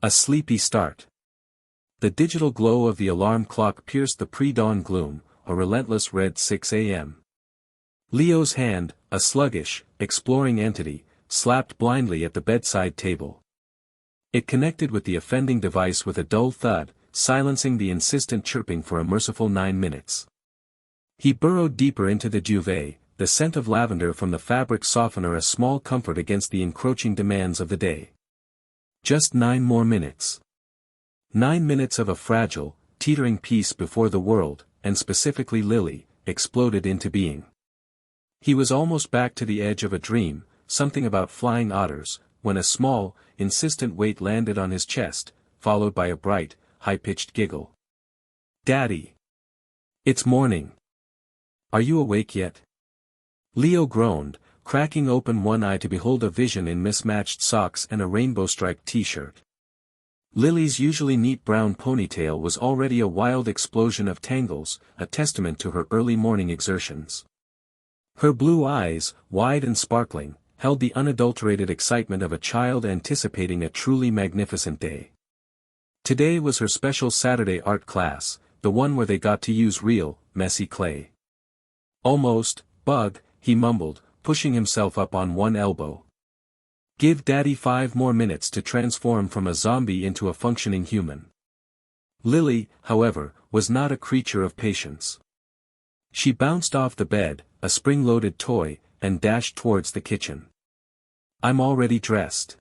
A sleepy start. The digital glow of the alarm clock pierced the pre-dawn gloom, a relentless red 6 a.m. Leo's hand, a sluggish, exploring entity, slapped blindly at the bedside table. It connected with the offending device with a dull thud, silencing the insistent chirping for a merciful 9 minutes. He burrowed deeper into the duvet, the scent of lavender from the fabric softener a small comfort against the encroaching demands of the day. Just 9 more minutes. 9 minutes of a fragile, teetering peace before the world, and specifically Lily, exploded into being. He was almost back to the edge of a dream, something about flying otters, when a small, insistent weight landed on his chest, followed by a bright, high-pitched giggle. "Daddy! It's morning. Are you awake yet?" Leo groaned, cracking open one eye to behold a vision in mismatched socks and a rainbow-striped t-shirt. Lily's usually neat brown ponytail was already a wild explosion of tangles, a testament to her early morning exertions. Her blue eyes, wide and sparkling, held the unadulterated excitement of a child anticipating a truly magnificent day. Today was her special Saturday art class, the one where they got to use real, messy clay. "Almost, Bug," he mumbled, pushing himself up on one elbow. "Give Daddy 5 more minutes to transform from a zombie into a functioning human." Lily, however, was not a creature of patience. She bounced off the bed, a spring-loaded toy, and dashed towards the kitchen. "I'm already dressed.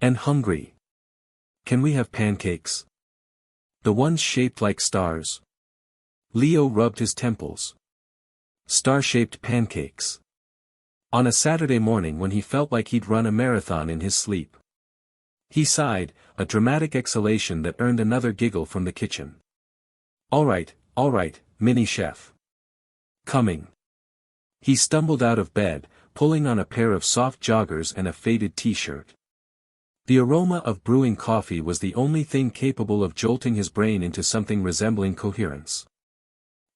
And hungry. Can we have pancakes? The ones shaped like stars?" Leo rubbed his temples. Star-shaped pancakes. On a Saturday morning when he felt like he'd run a marathon in his sleep. He sighed, a dramatic exhalation that earned another giggle from the kitchen. All right, mini-chef. Coming." He stumbled out of bed, pulling on a pair of soft joggers and a faded t-shirt. The aroma of brewing coffee was the only thing capable of jolting his brain into something resembling coherence.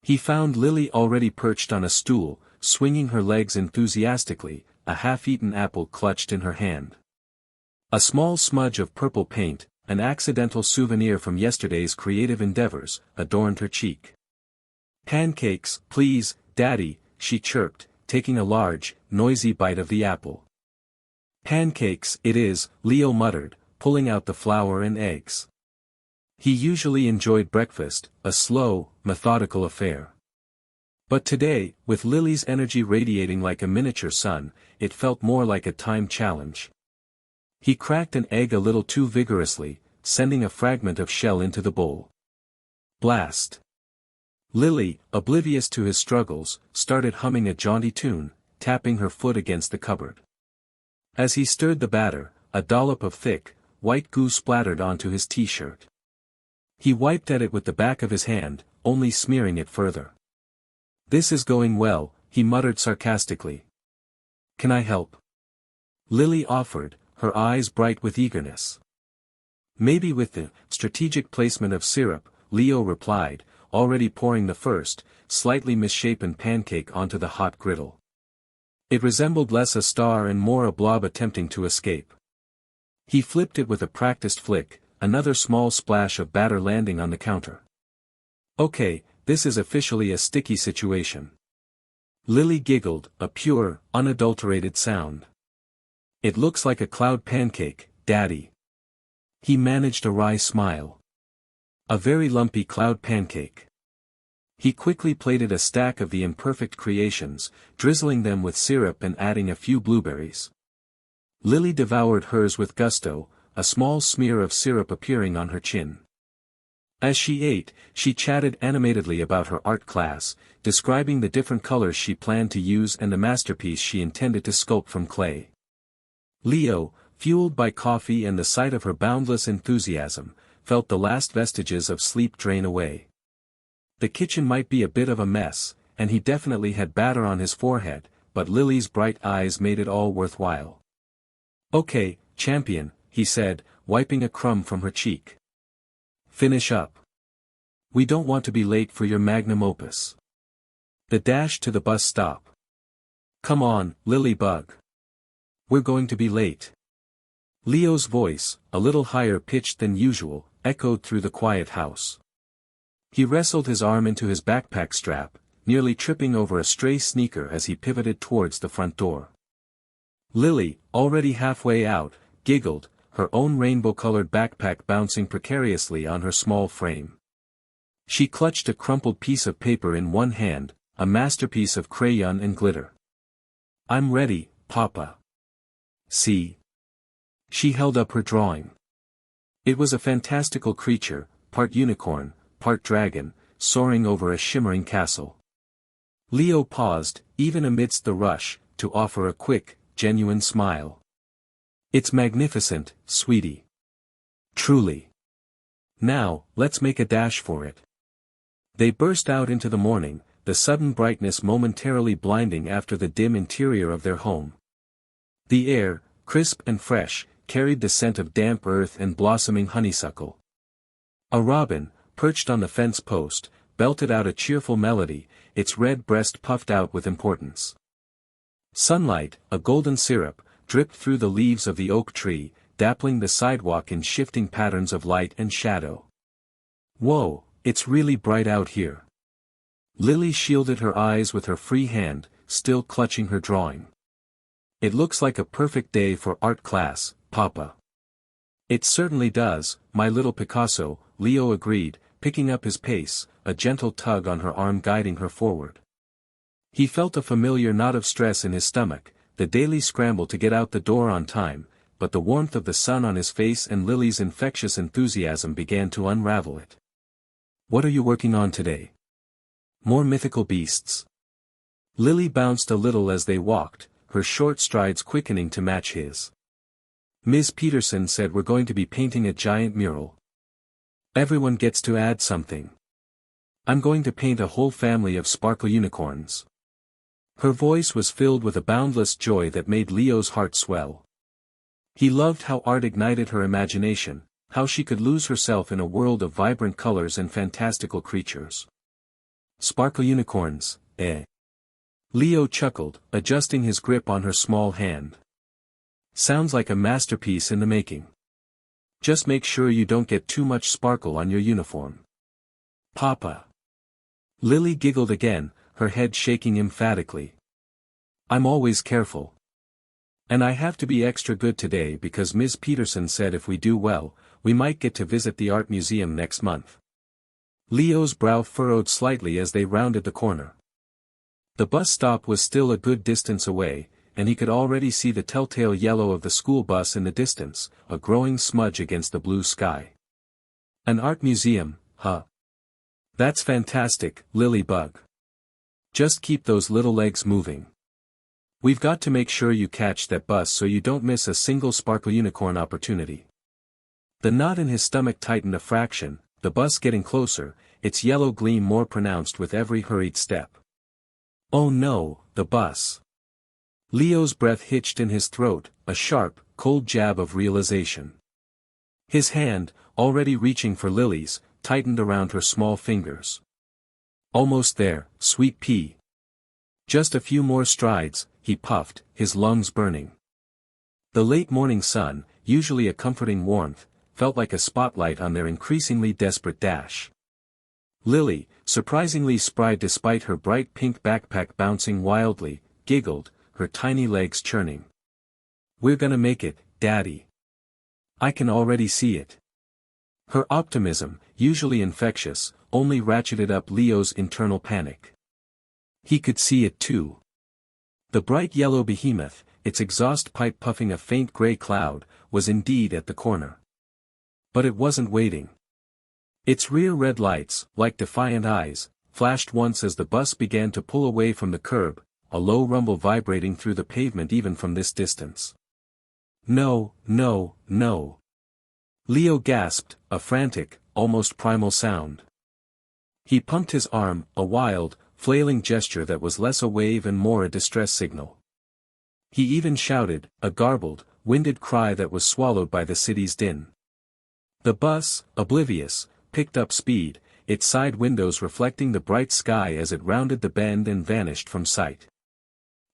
He found Lily already perched on a stool, swinging her legs enthusiastically, a half-eaten apple clutched in her hand. A small smudge of purple paint, an accidental souvenir from yesterday's creative endeavors, adorned her cheek. "Pancakes, please, Daddy," she chirped, taking a large, noisy bite of the apple. "Pancakes it is," Leo muttered, pulling out the flour and eggs. He usually enjoyed breakfast, a slow, methodical affair. But today, with Lily's energy radiating like a miniature sun, it felt more like a time challenge. He cracked an egg a little too vigorously, sending a fragment of shell into the bowl. Blast! Lily, oblivious to his struggles, started humming a jaunty tune, tapping her foot against the cupboard. As he stirred the batter, a dollop of thick, white goo splattered onto his t-shirt. He wiped at it with the back of his hand, only smearing it further. "This is going well," he muttered sarcastically. "Can I help?" Lily offered, her eyes bright with eagerness. "Maybe with the strategic placement of syrup," Leo replied, already pouring the first, slightly misshapen pancake onto the hot griddle. It resembled less a star and more a blob attempting to escape. He flipped it with a practiced flick, another small splash of batter landing on the counter. "Okay, this is officially a sticky situation." Lily giggled, a pure, unadulterated sound. "It looks like a cloud pancake, Daddy." He managed a wry smile. "A very lumpy cloud pancake." He quickly plated a stack of the imperfect creations, drizzling them with syrup and adding a few blueberries. Lily devoured hers with gusto, a small smear of syrup appearing on her chin. As she ate, she chatted animatedly about her art class, describing the different colors she planned to use and the masterpiece she intended to sculpt from clay. Leo, fueled by coffee and the sight of her boundless enthusiasm, felt the last vestiges of sleep drain away. The kitchen might be a bit of a mess, and he definitely had batter on his forehead, but Lily's bright eyes made it all worthwhile. "Okay, champion," he said, wiping a crumb from her cheek. "Finish up. We don't want to be late for your magnum opus." The dash to the bus stop. "Come on, Lily Bug. We're going to be late." Leo's voice, a little higher pitched than usual, echoed through the quiet house. He wrestled his arm into his backpack strap, nearly tripping over a stray sneaker as he pivoted towards the front door. Lily, already halfway out, giggled, her own rainbow-colored backpack bouncing precariously on her small frame. She clutched a crumpled piece of paper in one hand, a masterpiece of crayon and glitter. "I'm ready, Papa. See?" She held up her drawing. It was a fantastical creature, part unicorn, part dragon, soaring over a shimmering castle. Leo paused, even amidst the rush, to offer a quick, genuine smile. "It's magnificent, sweetie. Truly. Now, let's make a dash for it." They burst out into the morning, the sudden brightness momentarily blinding after the dim interior of their home. The air, crisp and fresh, carried the scent of damp earth and blossoming honeysuckle. A robin, perched on the fence post, belted out a cheerful melody, its red breast puffed out with importance. Sunlight, a golden syrup, dripped through the leaves of the oak tree, dappling the sidewalk in shifting patterns of light and shadow. "Whoa, it's really bright out here." Lily shielded her eyes with her free hand, still clutching her drawing. "It looks like a perfect day for art class, Papa." "It certainly does, my little Picasso," Leo agreed, picking up his pace, a gentle tug on her arm guiding her forward. He felt a familiar knot of stress in his stomach, the daily scramble to get out the door on time, but the warmth of the sun on his face and Lily's infectious enthusiasm began to unravel it. "What are you working on today?" "More mythical beasts." Lily bounced a little as they walked, her short strides quickening to match his. "Ms. Peterson said we're going to be painting a giant mural. Everyone gets to add something. I'm going to paint a whole family of sparkle unicorns." Her voice was filled with a boundless joy that made Leo's heart swell. He loved how art ignited her imagination, how she could lose herself in a world of vibrant colors and fantastical creatures. "Sparkle unicorns, eh?" Leo chuckled, adjusting his grip on her small hand. "Sounds like a masterpiece in the making. Just make sure you don't get too much sparkle on your uniform." "Papa." Lily giggled again, her head shaking emphatically. "I'm always careful. And I have to be extra good today because Ms. Peterson said if we do well, we might get to visit the art museum next month." Leo's brow furrowed slightly as they rounded the corner. The bus stop was still a good distance away, and he could already see the telltale yellow of the school bus in the distance, a growing smudge against the blue sky. "An art museum, huh? That's fantastic, Lily Bug. Just keep those little legs moving. We've got to make sure you catch that bus so you don't miss a single sparkle unicorn opportunity." The knot in his stomach tightened a fraction, the bus getting closer, its yellow gleam more pronounced with every hurried step. "Oh no, the bus." Leo's breath hitched in his throat, a sharp, cold jab of realization. His hand, already reaching for Lily's, tightened around her small fingers. "Almost there, sweet pea. Just a few more strides," he puffed, his lungs burning. The late morning sun, usually a comforting warmth, felt like a spotlight on their increasingly desperate dash. Lily, surprisingly spry despite her bright pink backpack bouncing wildly, giggled, her tiny legs churning. "We're gonna make it, Daddy. I can already see it." Her optimism, usually infectious, only ratcheted up Leo's internal panic. He could see it too. The bright yellow behemoth, its exhaust pipe puffing a faint gray cloud, was indeed at the corner. But it wasn't waiting. Its rear red lights, like defiant eyes, flashed once as the bus began to pull away from the curb, a low rumble vibrating through the pavement even from this distance. "No, no, no." Leo gasped, a frantic, almost primal sound. He pumped his arm, a wild, flailing gesture that was less a wave and more a distress signal. He even shouted, a garbled, winded cry that was swallowed by the city's din. The bus, oblivious, picked up speed, its side windows reflecting the bright sky as it rounded the bend and vanished from sight.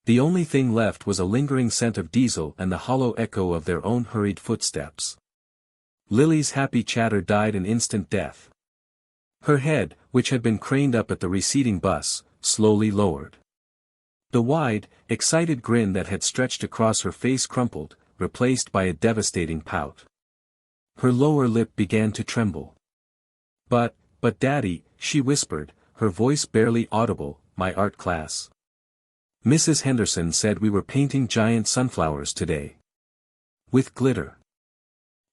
The only thing left was a lingering scent of diesel and the hollow echo of their own hurried footsteps. Lily's happy chatter died an instant death. Her head, which had been craned up at the receding bus, slowly lowered. The wide, excited grin that had stretched across her face crumpled, replaced by a devastating pout. Her lower lip began to tremble. But Daddy, she whispered, her voice barely audible, my art class. Mrs. Henderson said we were painting giant sunflowers today. With glitter.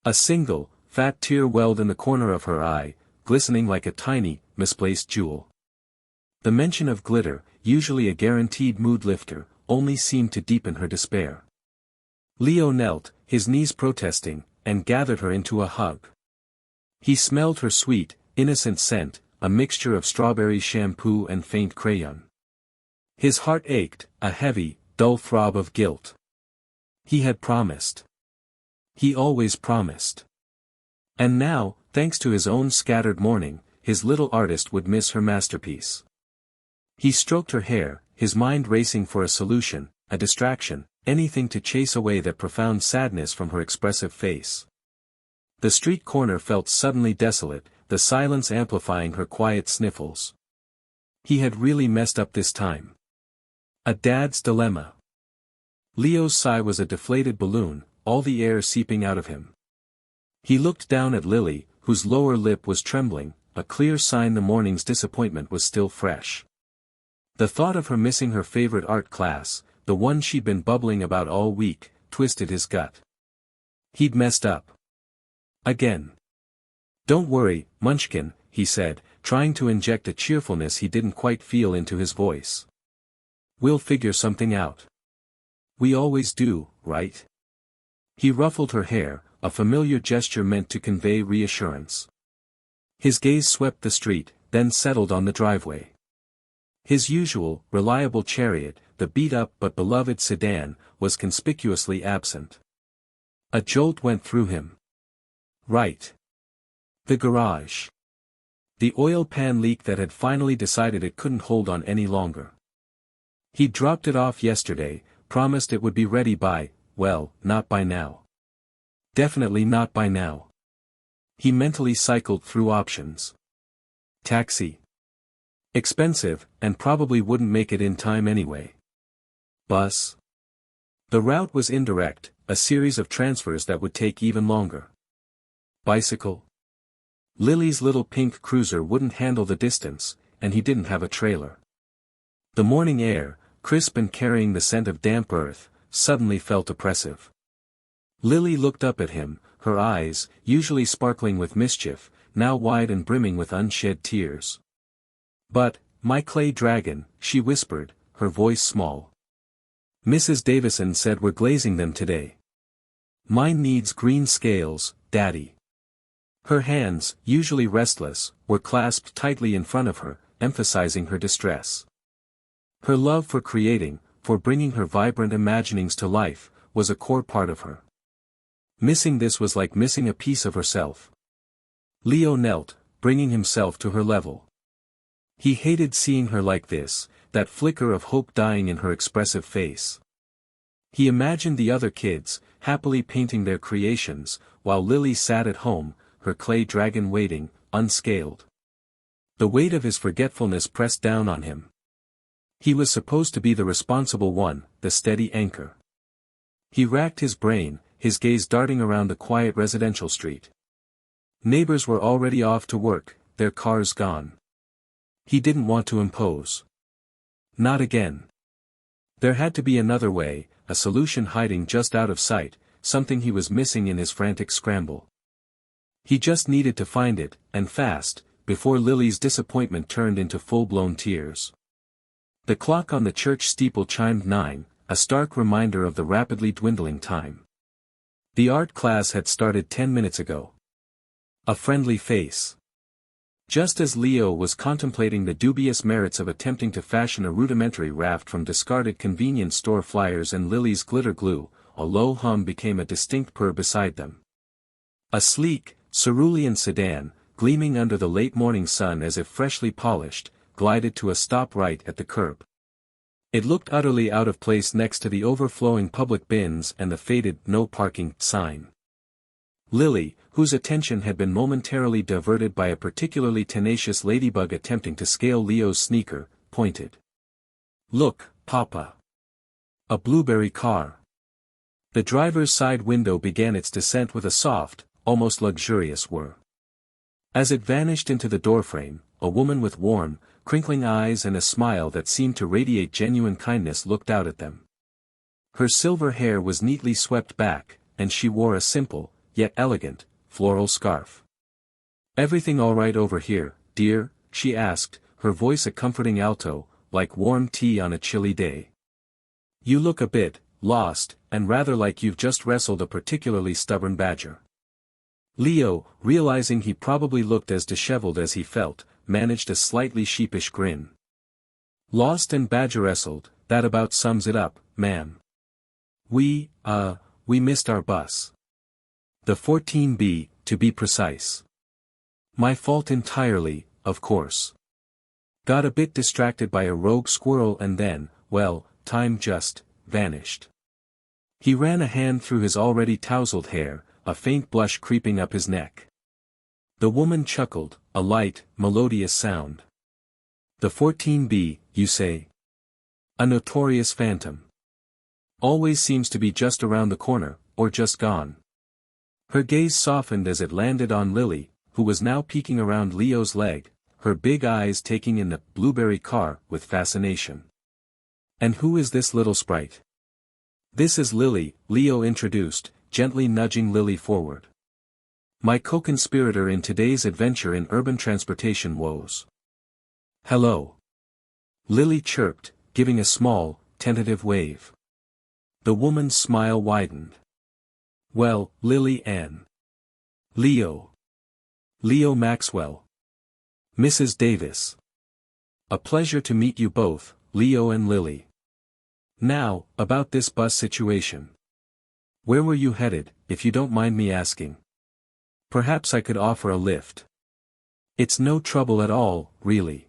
A single, fat tear welled in the corner of her eye, glistening like a tiny, misplaced jewel. The mention of glitter, usually a guaranteed mood lifter, only seemed to deepen her despair. Leo knelt, his knees protesting, and gathered her into a hug. He smelled her sweet, innocent scent, a mixture of strawberry shampoo and faint crayon. His heart ached, a heavy, dull throb of guilt. He had promised. He always promised. And now, thanks to his own scattered mourning, his little artist would miss her masterpiece. He stroked her hair, his mind racing for a solution, a distraction, anything to chase away that profound sadness from her expressive face. The street corner felt suddenly desolate, the silence amplifying her quiet sniffles. He had really messed up this time. A dad's dilemma. Leo's sigh was a deflated balloon, all the air seeping out of him. He looked down at Lily, whose lower lip was trembling, a clear sign the morning's disappointment was still fresh. The thought of her missing her favorite art class, the one she'd been bubbling about all week, twisted his gut. He'd messed up. Again. Don't worry, Munchkin, he said, trying to inject a cheerfulness he didn't quite feel into his voice. We'll figure something out. We always do, right? He ruffled her hair, a familiar gesture meant to convey reassurance. His gaze swept the street, then settled on the driveway. His usual, reliable chariot, the beat-up but beloved sedan, was conspicuously absent. A jolt went through him. Right. The garage. The oil pan leak that had finally decided it couldn't hold on any longer. He'd dropped it off yesterday, promised it would be ready by, well, not by now. Definitely not by now. He mentally cycled through options. Taxi. Expensive, and probably wouldn't make it in time anyway. Bus. The route was indirect, a series of transfers that would take even longer. Bicycle. Lily's little pink cruiser wouldn't handle the distance, and he didn't have a trailer. The morning air, crisp and carrying the scent of damp earth, suddenly felt oppressive. Lily looked up at him, her eyes, usually sparkling with mischief, now wide and brimming with unshed tears. But, my clay dragon, she whispered, her voice small. Mrs. Davison said we're glazing them today. Mine needs green scales, Daddy. Her hands, usually restless, were clasped tightly in front of her, emphasizing her distress. Her love for creating, for bringing her vibrant imaginings to life, was a core part of her. Missing this was like missing a piece of herself. Leo knelt, bringing himself to her level. He hated seeing her like this, that flicker of hope dying in her expressive face. He imagined the other kids, happily painting their creations, while Lily sat at home, her clay dragon waiting, unscaled. The weight of his forgetfulness pressed down on him. He was supposed to be the responsible one, the steady anchor. He racked his brain, his gaze darting around the quiet residential street. Neighbors were already off to work, their cars gone. He didn't want to impose. Not again. There had to be another way, a solution hiding just out of sight, something he was missing in his frantic scramble. He just needed to find it, and fast, before Lily's disappointment turned into full-blown tears. The clock on the church steeple chimed 9, a stark reminder of the rapidly dwindling time. The art class had started 10 minutes ago. A friendly face. Just as Leo was contemplating the dubious merits of attempting to fashion a rudimentary raft from discarded convenience store flyers and Lily's glitter glue, a low hum became a distinct purr beside them. A sleek, cerulean sedan, gleaming under the late morning sun as if freshly polished, glided to a stop right at the curb. It looked utterly out of place next to the overflowing public bins and the faded "no parking" sign. Lily, whose attention had been momentarily diverted by a particularly tenacious ladybug attempting to scale Leo's sneaker, pointed. "Look, Papa. A blueberry car." The driver's side window began its descent with a soft, almost luxurious whir. As it vanished into the doorframe, a woman with warm, crinkling eyes and a smile that seemed to radiate genuine kindness looked out at them. Her silver hair was neatly swept back, and she wore a simple, yet elegant, floral scarf. "Everything all right over here, dear?" she asked, her voice a comforting alto, like warm tea on a chilly day. "You look a bit lost, and rather like you've just wrestled a particularly stubborn badger." Leo, realizing he probably looked as disheveled as he felt, managed a slightly sheepish grin. "Lost and badger-wrestled, that about sums it up, ma'am. We missed our bus. The 14B, to be precise. My fault entirely, of course. Got a bit distracted by a rogue squirrel and then, well, time just vanished." He ran a hand through his already tousled hair, a faint blush creeping up his neck. The woman chuckled, a light, melodious sound. "The 14B, you say? A notorious phantom. Always seems to be just around the corner, or just gone." Her gaze softened as it landed on Lily, who was now peeking around Leo's leg, her big eyes taking in the blueberry car with fascination. "And who is this little sprite?" "This is Lily," Leo introduced, gently nudging Lily forward. "My co-conspirator in today's adventure in urban transportation woes." "Hello." Lily chirped, giving a small, tentative wave. The woman's smile widened. "Well, Lily Ann. Leo. Leo Maxwell. Mrs. Davis. A pleasure to meet you both, Leo and Lily. Now, about this bus situation. Where were you headed, if you don't mind me asking? Perhaps I could offer a lift." "It's no trouble at all, really.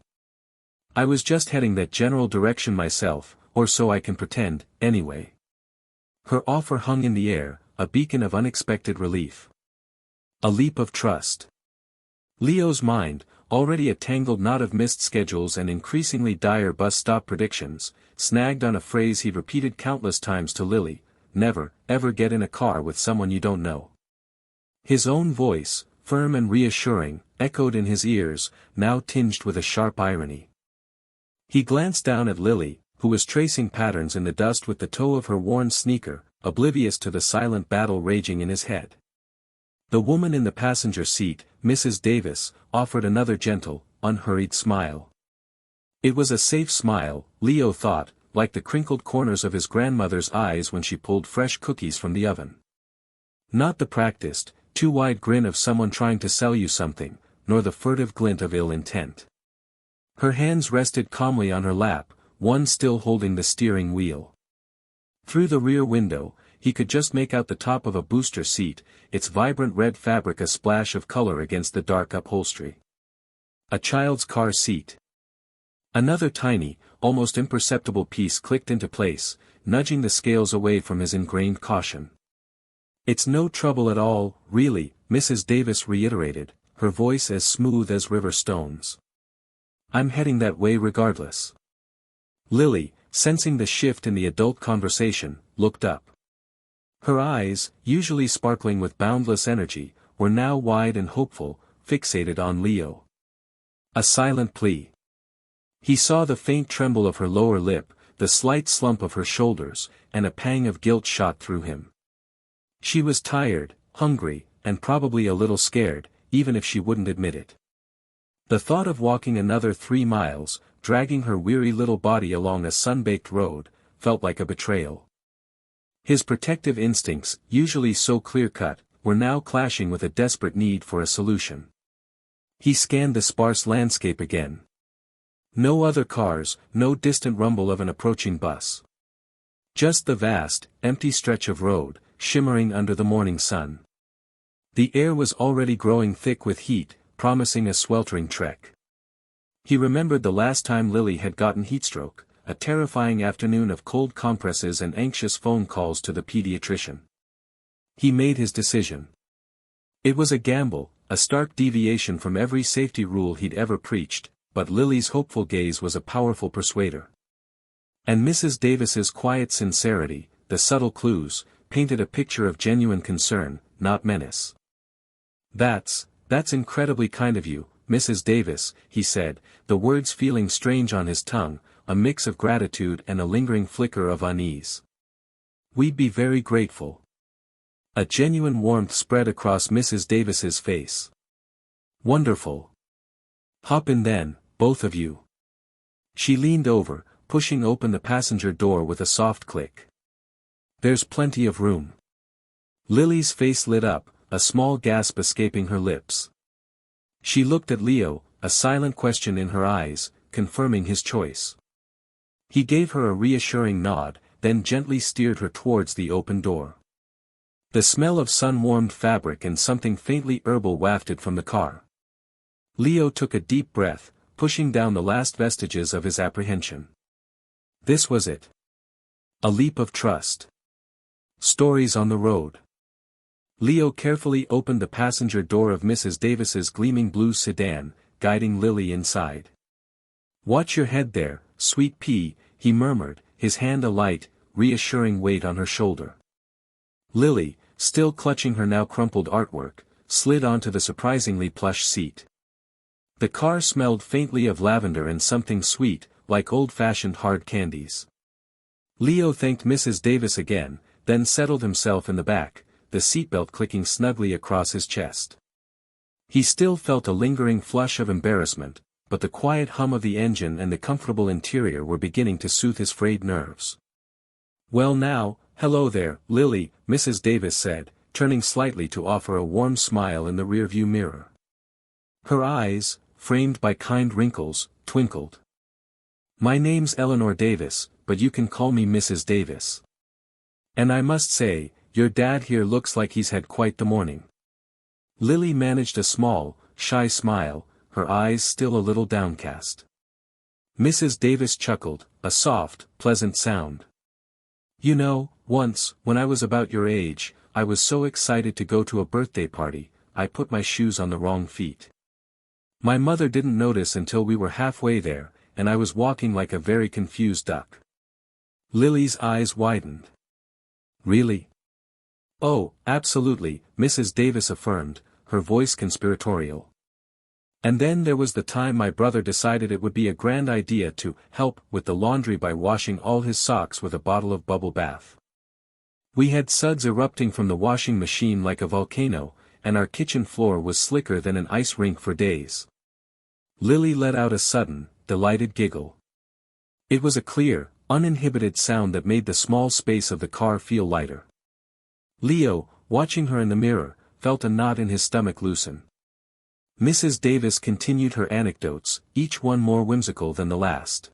I was just heading that general direction myself, or so I can pretend, anyway." Her offer hung in the air, a beacon of unexpected relief. A leap of trust. Leo's mind, already a tangled knot of missed schedules and increasingly dire bus stop predictions, snagged on a phrase he'd repeated countless times to Lily: "Never, ever get in a car with someone you don't know." His own voice, firm and reassuring, echoed in his ears, now tinged with a sharp irony. He glanced down at Lily, who was tracing patterns in the dust with the toe of her worn sneaker, oblivious to the silent battle raging in his head. The woman in the passenger seat, Mrs. Davis, offered another gentle, unhurried smile. It was a safe smile, Leo thought, like the crinkled corners of his grandmother's eyes when she pulled fresh cookies from the oven. Not the practiced, too wide grin of someone trying to sell you something, nor the furtive glint of ill intent. Her hands rested calmly on her lap, one still holding the steering wheel. Through the rear window, he could just make out the top of a booster seat, its vibrant red fabric a splash of color against the dark upholstery. A child's car seat. Another tiny, almost imperceptible piece clicked into place, nudging the scales away from his ingrained caution. "It's no trouble at all, really," Mrs. Davis reiterated, her voice as smooth as river stones. "I'm heading that way regardless." Lily, sensing the shift in the adult conversation, looked up. Her eyes, usually sparkling with boundless energy, were now wide and hopeful, fixated on Leo. A silent plea. He saw the faint tremble of her lower lip, the slight slump of her shoulders, and a pang of guilt shot through him. She was tired, hungry, and probably a little scared, even if she wouldn't admit it. The thought of walking another 3 miles, dragging her weary little body along a sun-baked road, felt like a betrayal. His protective instincts, usually so clear-cut, were now clashing with a desperate need for a solution. He scanned the sparse landscape again. No other cars, no distant rumble of an approaching bus. Just the vast, empty stretch of road, shimmering under the morning sun. The air was already growing thick with heat, promising a sweltering trek. He remembered the last time Lily had gotten heatstroke, a terrifying afternoon of cold compresses and anxious phone calls to the pediatrician. He made his decision. It was a gamble, a stark deviation from every safety rule he'd ever preached, but Lily's hopeful gaze was a powerful persuader. And Mrs. Davis's quiet sincerity, the subtle clues, painted a picture of genuine concern, not menace. That's incredibly kind of you, Mrs. Davis, he said, the words feeling strange on his tongue, a mix of gratitude and a lingering flicker of unease. We'd be very grateful. A genuine warmth spread across Mrs. Davis's face. Wonderful. Hop in then, both of you. She leaned over, pushing open the passenger door with a soft click. There's plenty of room. Lily's face lit up, a small gasp escaping her lips. She looked at Leo, a silent question in her eyes, confirming his choice. He gave her a reassuring nod, then gently steered her towards the open door. The smell of sun-warmed fabric and something faintly herbal wafted from the car. Leo took a deep breath, pushing down the last vestiges of his apprehension. This was it. A leap of trust. Stories on the road. Leo carefully opened the passenger door of Mrs. Davis's gleaming blue sedan, guiding Lily inside. Watch your head there, sweet pea, he murmured, his hand a light, reassuring weight on her shoulder. Lily, still clutching her now crumpled artwork, slid onto the surprisingly plush seat. The car smelled faintly of lavender and something sweet, like old-fashioned hard candies. Leo thanked Mrs. Davis again, then settled himself in the back, the seatbelt clicking snugly across his chest. He still felt a lingering flush of embarrassment, but the quiet hum of the engine and the comfortable interior were beginning to soothe his frayed nerves. Well now, hello there, Lily, Mrs. Davis said, turning slightly to offer a warm smile in the rearview mirror. Her eyes, framed by kind wrinkles, twinkled. My name's Eleanor Davis, but you can call me Mrs. Davis. And I must say, your dad here looks like he's had quite the morning. Lily managed a small, shy smile, her eyes still a little downcast. Mrs. Davis chuckled, a soft, pleasant sound. You know, once, when I was about your age, I was so excited to go to a birthday party, I put my shoes on the wrong feet. My mother didn't notice until we were halfway there, and I was walking like a very confused duck. Lily's eyes widened. Really? Oh, absolutely, Mrs. Davis affirmed, her voice conspiratorial. And then there was the time my brother decided it would be a grand idea to help with the laundry by washing all his socks with a bottle of bubble bath. We had suds erupting from the washing machine like a volcano, and our kitchen floor was slicker than an ice rink for days. Lily let out a sudden, delighted giggle. It was a clear, uninhibited sound that made the small space of the car feel lighter. Leo, watching her in the mirror, felt a knot in his stomach loosen. Mrs. Davis continued her anecdotes, each one more whimsical than the last.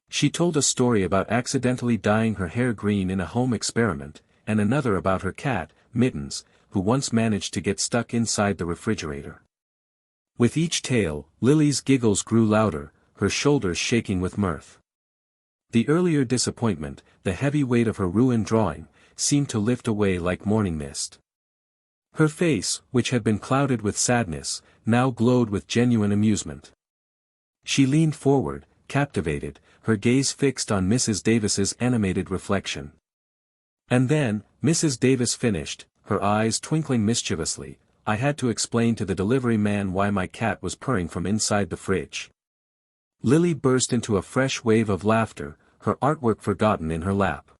She told a story about accidentally dyeing her hair green in a home experiment, and another about her cat, Mittens, who once managed to get stuck inside the refrigerator. With each tale, Lily's giggles grew louder, her shoulders shaking with mirth. The earlier disappointment, the heavy weight of her ruined drawing, seemed to lift away like morning mist. Her face, which had been clouded with sadness, now glowed with genuine amusement. She leaned forward, captivated, her gaze fixed on Mrs. Davis's animated reflection. And then, Mrs. Davis finished, her eyes twinkling mischievously, I had to explain to the delivery man why my cat was purring from inside the fridge. Lily burst into a fresh wave of laughter, her artwork forgotten in her lap.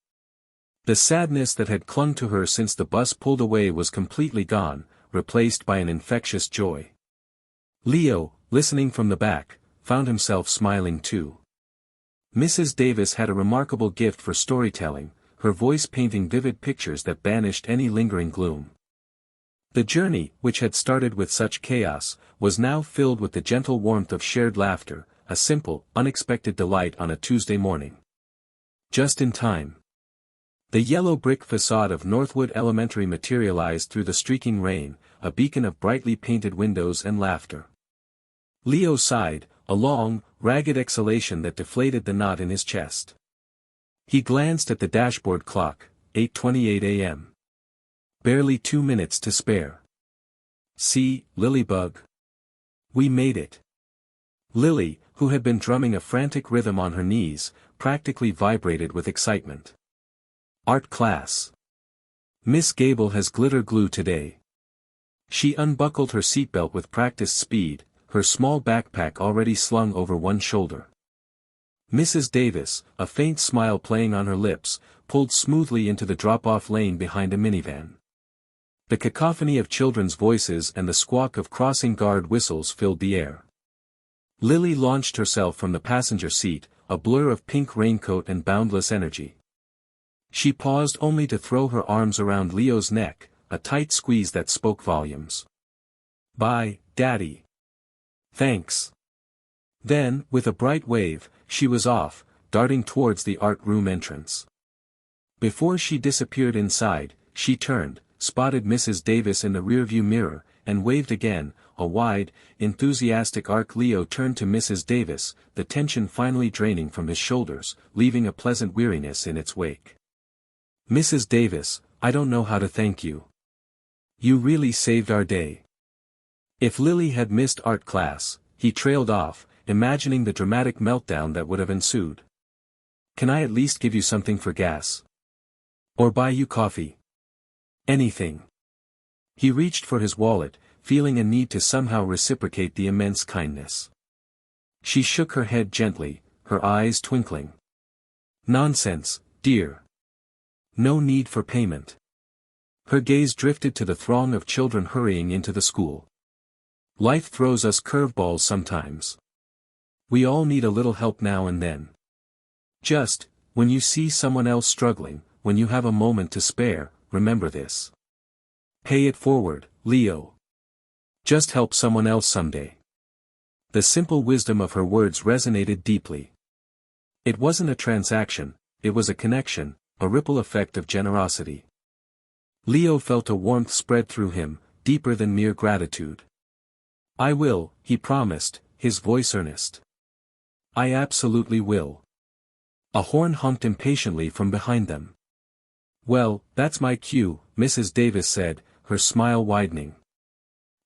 The sadness that had clung to her since the bus pulled away was completely gone, replaced by an infectious joy. Leo, listening from the back, found himself smiling too. Mrs. Davis had a remarkable gift for storytelling, her voice painting vivid pictures that banished any lingering gloom. The journey, which had started with such chaos, was now filled with the gentle warmth of shared laughter, a simple, unexpected delight on a Tuesday morning. Just in time. The yellow brick facade of Northwood Elementary materialized through the streaking rain, a beacon of brightly painted windows and laughter. Leo sighed, a long, ragged exhalation that deflated the knot in his chest. He glanced at the dashboard clock, 8:28 a.m. Barely 2 minutes to spare. See, Lilybug. We made it. Lily, who had been drumming a frantic rhythm on her knees, practically vibrated with excitement. Art class. Miss Gable has glitter glue today. She unbuckled her seatbelt with practiced speed, her small backpack already slung over one shoulder. Mrs. Davis, a faint smile playing on her lips, pulled smoothly into the drop-off lane behind a minivan. The cacophony of children's voices and the squawk of crossing guard whistles filled the air. Lily launched herself from the passenger seat, a blur of pink raincoat and boundless energy. She paused only to throw her arms around Leo's neck, a tight squeeze that spoke volumes. Bye, Daddy. Thanks. Then, with a bright wave, she was off, darting towards the art room entrance. Before she disappeared inside, she turned, spotted Mrs. Davis in the rearview mirror, and waved again, a wide, enthusiastic arc. Leo turned to Mrs. Davis, the tension finally draining from his shoulders, leaving a pleasant weariness in its wake. Mrs. Davis, I don't know how to thank you. You really saved our day. If Lily had missed art class, he trailed off, imagining the dramatic meltdown that would have ensued. Can I at least give you something for gas? Or buy you coffee? Anything. He reached for his wallet, feeling a need to somehow reciprocate the immense kindness. She shook her head gently, her eyes twinkling. Nonsense, dear. No need for payment. Her gaze drifted to the throng of children hurrying into the school. Life throws us curveballs sometimes. We all need a little help now and then. Just, when you see someone else struggling, when you have a moment to spare, remember this. Pay it forward, Leo. Just help someone else someday. The simple wisdom of her words resonated deeply. It wasn't a transaction, it was a connection, a ripple effect of generosity. Leo felt a warmth spread through him, deeper than mere gratitude. I will, he promised, his voice earnest. I absolutely will. A horn honked impatiently from behind them. Well, that's my cue, Mrs. Davis said, her smile widening.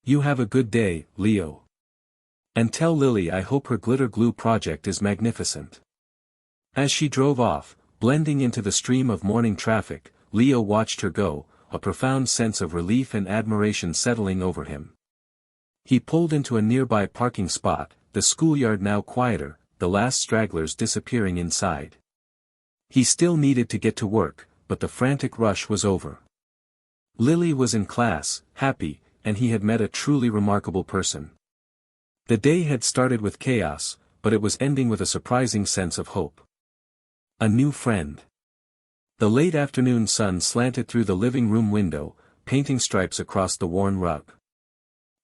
You have a good day, Leo. And tell Lily I hope her glitter glue project is magnificent. As she drove off, blending into the stream of morning traffic, Leo watched her go, a profound sense of relief and admiration settling over him. He pulled into a nearby parking spot, the schoolyard now quieter, the last stragglers disappearing inside. He still needed to get to work, but the frantic rush was over. Lily was in class, happy, and he had met a truly remarkable person. The day had started with chaos, but it was ending with a surprising sense of hope. A new friend. The late afternoon sun slanted through the living room window, painting stripes across the worn rug.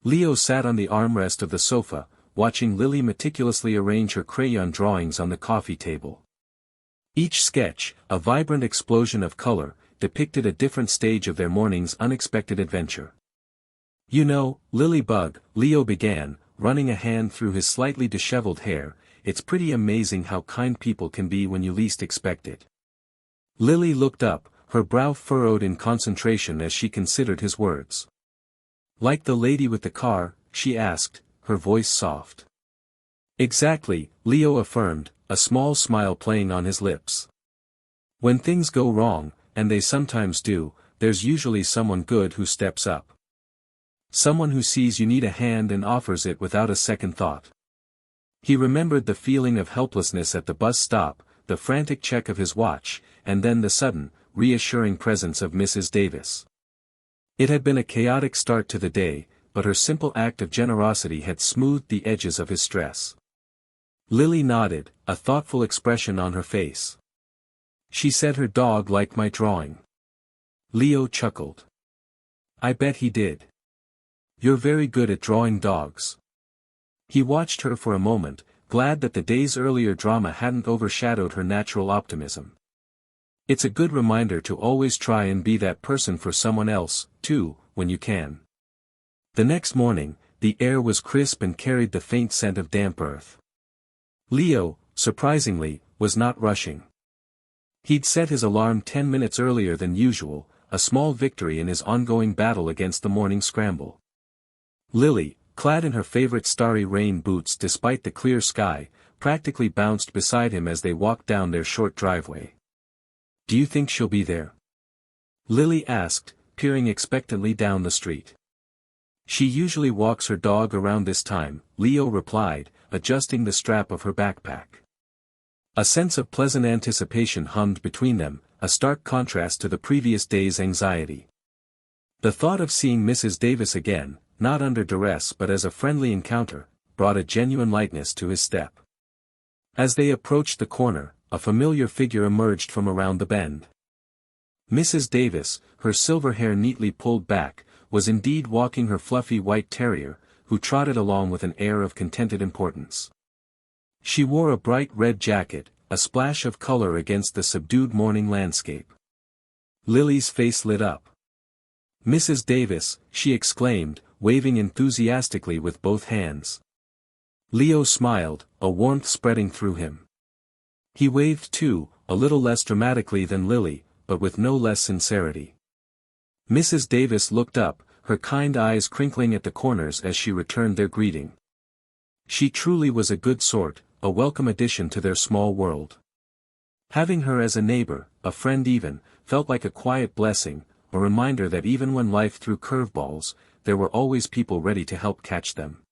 Leo sat on the armrest of the sofa, watching Lily meticulously arrange her crayon drawings on the coffee table. Each sketch, a vibrant explosion of color, depicted a different stage of their morning's unexpected adventure. You know, Lilybug, Leo began, running a hand through his slightly disheveled hair, it's pretty amazing how kind people can be when you least expect it. Lily looked up, her brow furrowed in concentration as she considered his words. Like the lady with the car, she asked, her voice soft. Exactly, Leo affirmed, a small smile playing on his lips. When things go wrong, and they sometimes do, there's usually someone good who steps up. Someone who sees you need a hand and offers it without a second thought. He remembered the feeling of helplessness at the bus stop, the frantic check of his watch, and then the sudden, reassuring presence of Mrs. Davis. It had been a chaotic start to the day, but her simple act of generosity had smoothed the edges of his stress. Lily nodded, a thoughtful expression on her face. She said her dog liked my drawing. Leo chuckled. I bet he did. You're very good at drawing dogs. He watched her for a moment, glad that the day's earlier drama hadn't overshadowed her natural optimism. It's a good reminder to always try and be that person for someone else, too, when you can. The next morning, the air was crisp and carried the faint scent of damp earth. Leo, surprisingly, was not rushing. He'd set his alarm 10 minutes earlier than usual, a small victory in his ongoing battle against the morning scramble. Lily, clad in her favorite starry rain boots despite the clear sky, practically bounced beside him as they walked down their short driveway. "Do you think she'll be there?" Lily asked, peering expectantly down the street. "She usually walks her dog around this time," Leo replied, adjusting the strap of her backpack. A sense of pleasant anticipation hummed between them, a stark contrast to the previous day's anxiety. The thought of seeing Mrs. Davis again, not under duress but as a friendly encounter, brought a genuine lightness to his step. As they approached the corner, a familiar figure emerged from around the bend. Mrs. Davis, her silver hair neatly pulled back, was indeed walking her fluffy white terrier, who trotted along with an air of contented importance. She wore a bright red jacket, a splash of color against the subdued morning landscape. Lily's face lit up. "Mrs. Davis," she exclaimed, waving enthusiastically with both hands. Leo smiled, a warmth spreading through him. He waved too, a little less dramatically than Lily, but with no less sincerity. Mrs. Davis looked up, her kind eyes crinkling at the corners as she returned their greeting. She truly was a good sort, a welcome addition to their small world. Having her as a neighbor, a friend even, felt like a quiet blessing, a reminder that even when life threw curveballs, there were always people ready to help catch them.